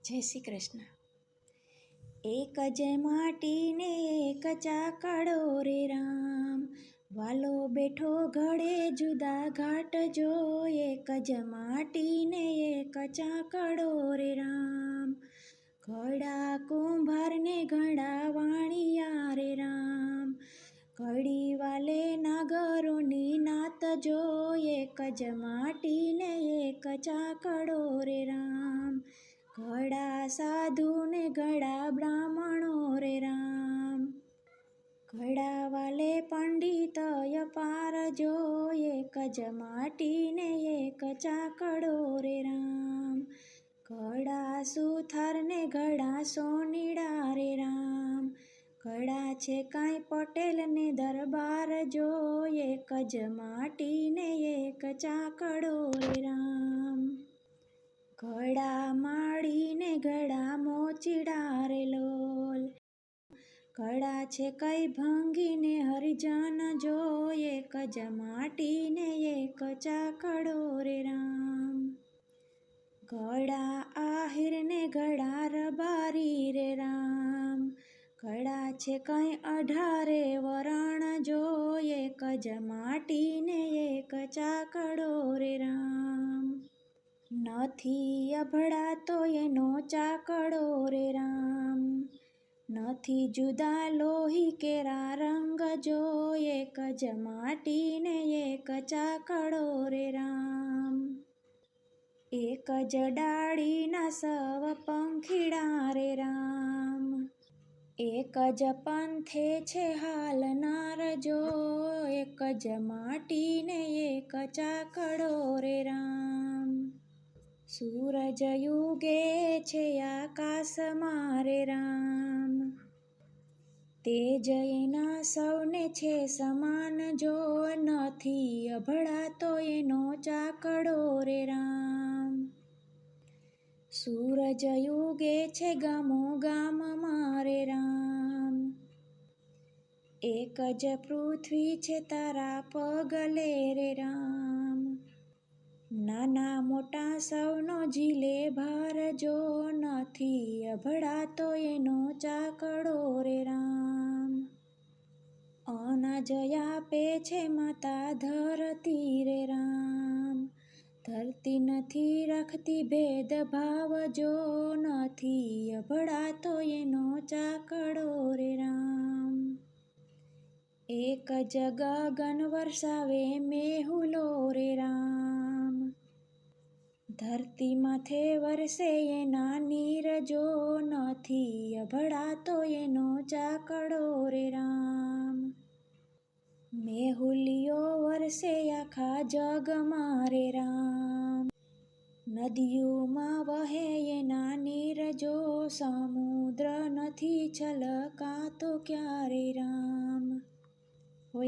જય શ્રી કૃષ્ણ। એક જ માટીને એક ચાકડો રે રામ, વાલો બેઠો ઘડે જુદા ઘાટ જો। એક જ માટીને એક ચાકડો રે રામ, ઘડા કુંભારને ઘડા વાણિયા રે રામ। ઘડી વાલે નાગરોની નાત જો, એક જ માટીને એક ચાકડો રે રામ। ઘડા સાધુ ને ઘડા બ્રાહ્મણો રે રામ, ઘડા વાલે પંડિત અપાર જો। એક જ માટીને એક ચાકડો રે રામ, ઘડા સુથાર ને ઘડા સોનીડા રે રામ। ઘડા છે કાંઈ પટેલ ને દરબાર જો, એક જ માટીને એક ચાકડો રે રામ। ઘડા માળીને ઘડા મોચીડા રે લોલ, ઘડા છે કઈ ભંગીને હરિજન જો। એક જ માટીને એક ચાકડો રે રામ, ઘડા આહિર ને ઘડા રબારી રે રામ। ઘડા છે કઈ 18 વરણ જો, એક જ માટીને એક ચાકડો રે રામ। નથી અભડા તો એનો ચાકડો રે રામ, નથી જુદા લોહી કેરા રંગ જો। એક જ માટીને એક ચાકડો રે રામ, એક જ ડાળીના સવ પંખીડા રે રામ। એક જ પંથે છે હાલનાર જો, એક જ માટીને એક ચાકડો રે રામ। સૂરજ યુગે છે આકાશમાં રે રામ, તેજ એના સૌને છે સમાન જો। નથી અભડા તો એનો ચાકડો રે રામ, સૂરજ યુગે છે ગામો ગામમાં રે રામ। એક જ પૃથ્વી છે તારા પગલે રે રામ, નાના મોટા સૌનો ઝીલે ભાર જો। નથી અભડા તો એનો ચાકડો રે રામ, અનાજ આપે છે માતા ધરતી રે રામ। ધરતી નથી રાખતી ભેદભાવ જો, નથી અભડા તો એનો ચાકડો રે રામ। એક જ ગગન વરસાવે મેહુલો રે રામ, ધરતી માથે વરસે એના નીર જો। નથી અભડા તો એનો ચાકડો રે રામ, મેહુલિયો વરસે આખા જગમાં રે રામ। નદીઓમાં વહે એના નીર જો, સમુદ્ર નથી છલકાતો ક્યારે રામ।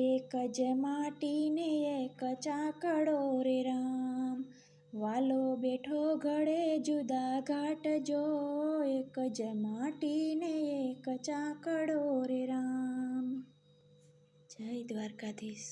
એક જ માટીને એક ચાકડો રે રામ, વાલો બેઠો ઘડે જુદા ઘાટ જો। એક જ માટીને એક ચાકડો રે રામ। જય દ્વારકાધીશ।